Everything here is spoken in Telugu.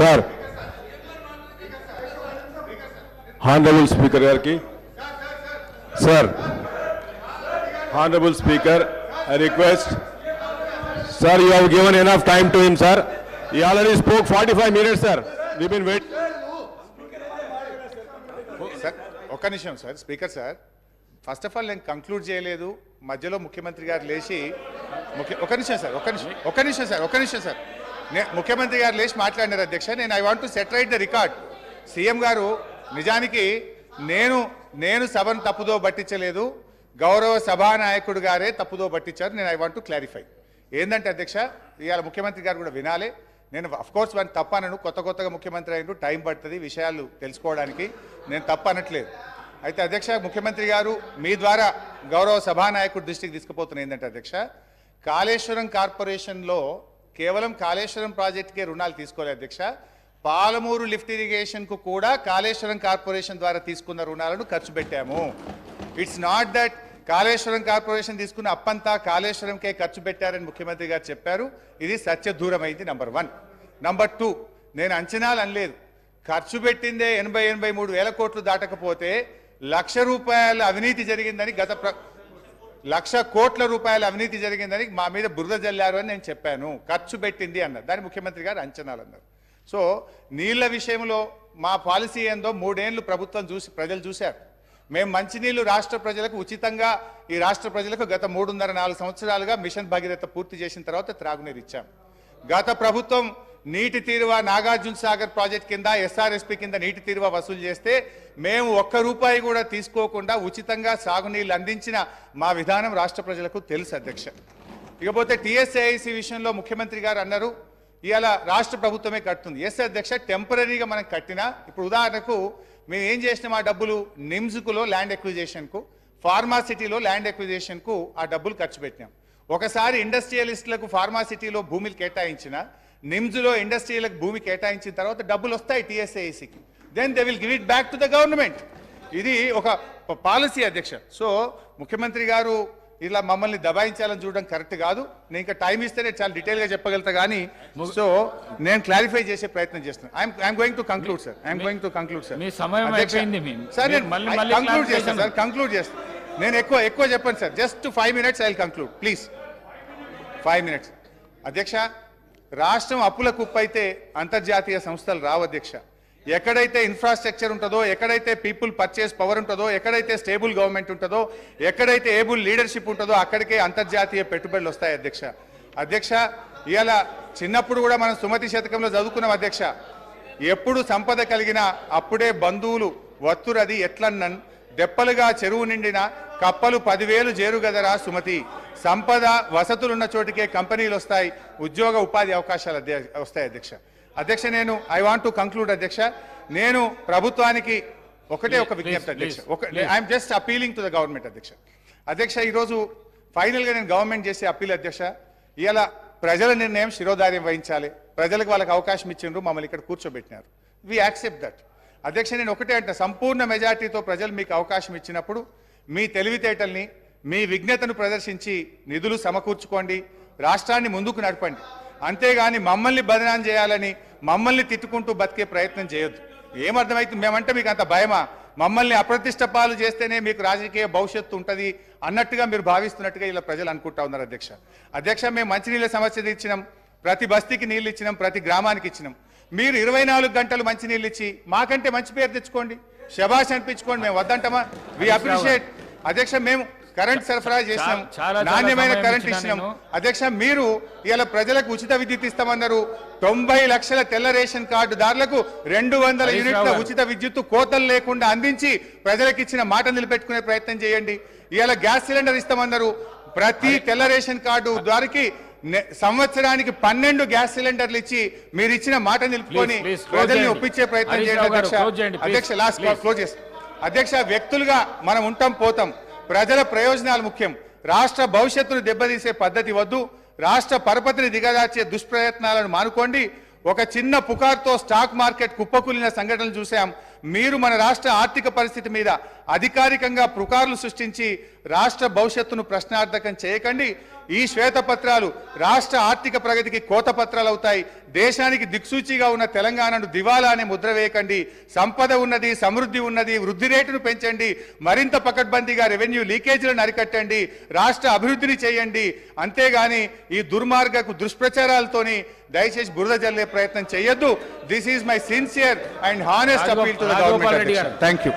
సార్ హానరబుల్ స్పీకర్ గారికి sir honourable speaker I request sir you have given enough time to him sir he already spoke 45 minutes sir we've been waiting sir ఒక్క నిమిషం sir speaker sir first of all నేను కంక్లూడ్ చేయలేదు మధ్యలో ముఖ్యమంత్రి గారు లేచి ఒక్క నిమిషం సార్ ముఖ్యమంత్రి గారు లేచి మాట్లాడినారు అధ్యక్ష నేను I want to set right the record CM గారు నిజానికి నేను సభను తప్పుదో పట్టించలేదు గౌరవ సభానాయకుడు గారే తప్పుదో పట్టించారు నేను ఐ వాంట్ టు క్లారిఫై ఏంటంటే అధ్యక్ష ఇవాళ ముఖ్యమంత్రి గారు కూడా వినాలి నేను అఫ్కోర్స్ వాడిని తప్పనను కొత్తగా ముఖ్యమంత్రి అయినట్టు టైం పడుతుంది విషయాలు తెలుసుకోవడానికి నేను తప్పనట్లేదు అయితే అధ్యక్ష ముఖ్యమంత్రి గారు మీ ద్వారా గౌరవ సభానాయకుడు దృష్టికి తీసుకుపోతున్న ఏంటంటే అధ్యక్ష కాళేశ్వరం కార్పొరేషన్లో కేవలం కాళేశ్వరం ప్రాజెక్టుకే రుణాలు తీసుకోలేదు అధ్యక్ష పాలమూరు లిఫ్ట్ ఇరిగేషన్కు కూడా కాళేశ్వరం కార్పొరేషన్ ద్వారా తీసుకున్న రుణాలను ఖర్చు పెట్టాము it's not that Kaleshwaram corporation తీసుకున్న అప్పంతా కాళేశ్వరంకే ఖర్చు పెట్టారని ముఖ్యమంత్రి గారు చెప్పారు ఇది సత్యదూరమైంది నంబర్ 1 నంబర్ 2 నేను అంచనాలు అనలేదు ఖర్చు పెట్టిందే 83 వేల కోట్లు దాటకపోతే ₹1,00,000 అవినీతి జరిగిందని ₹1,00,000 కోట్ల అవినీతి జరిగిందని మా మీద బురద జల్లారు అని నేను చెప్పాను ఖర్చు పెట్టింది అన్నారు దాని ముఖ్యమంత్రి గారు అంచనాలు అన్నారు సో నీళ్ల విషయంలో మా పాలసీ ఏందో 3 ఏళ్లు ప్రభుత్వం ప్రజలు చూశారు మేము మంచినీళ్లు రాష్ట్ర ప్రజలకు ఉచితంగా ఈ రాష్ట్ర ప్రజలకు గత 3.5-4 సంవత్సరాలుగా మిషన్ భగీరథ పూర్తి చేసిన తర్వాత త్రాగునీరు ఇచ్చాం గత ప్రభుత్వం నీటి తీరువ నాగార్జున సాగర్ ప్రాజెక్ట్ కింద ఎస్ఆర్ఎస్పి కింద నీటి తీరువ వసూలు చేస్తే మేము ₹1 కూడా తీసుకోకుండా ఉచితంగా సాగునీళ్లు అందించిన మా విధానం రాష్ట్ర ప్రజలకు తెలుసు అధ్యక్ష ఇకపోతే టీఎస్ఏఐసి విషయంలో ముఖ్యమంత్రి గారు అన్నారు ఇవాళ రాష్ట్ర ప్రభుత్వమే కడుతుంది ఎస్ అధ్యక్ష టెంపరీగా మనం కట్టినా ఇప్పుడు ఉదాహరణకు మేము ఏం చేసినాం ఆ డబ్బులు నిమ్స్కులో ల్యాండ్ ఎక్విజిషన్కు ఫార్మాసిటీలో ల్యాండ్ ఎక్విజిషన్కు ఆ డబ్బులు ఖర్చు పెట్టినాం ఒకసారి ఇండస్ట్రియలిస్టులకు ఫార్మాసిటీలో భూమిలు కేటాయించిన నిమ్స్లో ఇండస్ట్రియలకు భూమి కేటాయించిన తర్వాత డబ్బులు వస్తాయి టీఎస్ఏఐసికి then they will give it back to the government ఇది ఒక పాలసీ అధ్యక్ష సో ముఖ్యమంత్రి గారు ఇలా మమ్మల్ని దబాయించాలని చూడడం కరెక్ట్ కాదు నేను ఇంకా టైం ఇస్తేనే చాలా డీటెయిల్గా చెప్పగలుగుతా కానీ సో నేను క్లారిఫై చేసే ప్రయత్నం చేస్తున్నాను I'm going to conclude sir conclude చేస్తాను నేను ఎక్కువ చెప్పండి sir just 5 minutes I will conclude please 5 minutes అధ్యక్ష రాష్ట్రం అప్పుల కుప్పైతే అంతర్జాతీయ సంస్థలు రావు అధ్యక్ష ఎక్కడైతే ఇన్ఫ్రాస్ట్రక్చర్ ఉంటుందో ఎక్కడైతే పీపుల్ పర్చేస్ పవర్ ఉంటుందో ఎక్కడైతే స్టేబుల్ గవర్నమెంట్ ఉంటుందో ఎక్కడైతే ఏబుల్ లీడర్షిప్ ఉంటుందో అక్కడికే అంతర్జాతీయ పెట్టుబడులు వస్తాయి అధ్యక్ష ఇవాళ చిన్నప్పుడు కూడా మనం సుమతి శతకంలో చదువుకున్నాం అధ్యక్ష ఎప్పుడు సంపద కలిగినా అప్పుడే బంధువులు వత్తురది ఎట్లన్నన్ దెప్పలుగా చెరువు నిండిన కప్పలు 10,000 జేరుగదరా సుమతి సంపద వసతులున్న చోటికే కంపెనీలు వస్తాయి ఉద్యోగ ఉపాధి అవకాశాలు వస్తాయి అధ్యక్ష నేను ఐ వాంట్ టు కంక్లూడ్ అధ్యక్ష నేను ప్రభుత్వానికి ఒక విజ్ఞప్తి అధ్యక్ష I'm just appealing to the government అధ్యక్ష ఈరోజు ఫైనల్గా నేను గవర్నమెంట్ చేసే అప్పీల్ అధ్యక్ష ఇవాళ ప్రజల నిర్ణయం శిరోధార్యం వహించాలి ప్రజలకు వాళ్ళకి అవకాశం ఇచ్చిండ్రు మమ్మల్ని ఇక్కడ కూర్చోబెట్టినారు వి యాక్సెప్ట్ దట్ అధ్యక్ష నేను ఒకటే అంటే సంపూర్ణ మెజార్టీతో ప్రజలు మీకు అవకాశం ఇచ్చినప్పుడు మీ తెలివితేటల్ని మీ విజ్ఞతను ప్రదర్శించి నిధులు సమకూర్చుకోండి రాష్ట్రాన్ని ముందుకు నడపండి అంతేగాని మమ్మల్ని బదనాం చేయాలని మమ్మల్ని తిట్టుకుంటూ బతికే ప్రయత్నం చేయొద్దు ఏమర్థమైతుంది మేమంటే మీకు అంత భయమా మమ్మల్ని అప్రతిష్ట పాలు చేస్తేనే మీకు రాజకీయ భవిష్యత్తు ఉంటుంది అన్నట్టుగా మీరు భావిస్తున్నట్టుగా ఇలా ప్రజలు అనుకుంటా ఉన్నారు అధ్యక్ష మేము మంచినీళ్ళ సమస్య ఇచ్చినాం ప్రతి బస్తీకి నీళ్ళు ఇచ్చినాం ప్రతి గ్రామానికి ఇచ్చినాం మీరు 24 గంటలు మంచినీళ్ళు ఇచ్చి మాకంటే మంచి పేరు తెచ్చుకోండి శబాష్ అనిపించుకోండి మేము వద్దంటామా వి అప్రిషియేట్ అధ్యక్ష మేము కరెంట్ సరఫరా చేసినాం నాణ్యమైన కరెంట్ ఇచ్చినాం అధ్యక్ష మీరు ఇలా ప్రజలకు ఉచిత విద్యుత్ ఇస్తామన్నారు 90 లక్షల తెల్ల రేషన్ కార్డుదారులకు 200 యూనిట్ల ఉచిత విద్యుత్ కోతలు లేకుండా అందించి ప్రజలకు ఇచ్చిన మాట నిలబెట్టుకునే ప్రయత్నం చేయండి ఇలా గ్యాస్ సిలిండర్ ఇస్తామన్నారు ప్రతి తెల్ల రేషన్ కార్డు ద్వారాకి సంవత్సరానికి 12 గ్యాస్ సిలిండర్లు ఇచ్చి మీరు ఇచ్చిన మాట నిలుపుకొని ప్రజల్ని ఒప్పించే ప్రయత్నం చేయండి అధ్యక్ష వ్యక్తులుగా మనం ఉంటాం పోతాం ప్రజల ప్రయోజనాలు ముఖ్యం రాష్ట్ర భవిష్యత్తును దెబ్బతీసే పద్ధతి వద్దు రాష్ట్ర పరపతిని దిగజార్చే దుష్ప్రయత్నాలను మానుకోండి ఒక చిన్న పుకార్తో స్టాక్ మార్కెట్ కుప్పకూలిన సంఘటనలు చూసాం మీరు మన రాష్ట్ర ఆర్థిక పరిస్థితి మీద అధికారికంగా పుకార్లు సృష్టించి రాష్ట్ర భవిష్యత్తును ప్రశ్నార్థకం చేయకండి ఈ శ్వేతపత్రాలు రాష్ట్ర ఆర్థిక ప్రగతికి కోతపత్రాలు అవుతాయి. దేశానికి దిక్సూచిగా ఉన్న తెలంగాణను దివాలా అనే ముద్ర వేయకండి. సంపద ఉన్నది, సమృద్ధి ఉన్నది, వృద్ధి రేటును పెంచండి, మరింత పకడ్బందీగా రెవెన్యూ లీకేజీలను అరికట్టండి, రాష్ట్ర అభివృద్ధిని చేయండి. అంతేగాని ఈ దుర్మార్గపు దుష్ప్రచారాలతోని దయచేసి బురద జల్లే ప్రయత్నం చేయొద్దు. This is my sincere and honest appeal to the government. Thank you.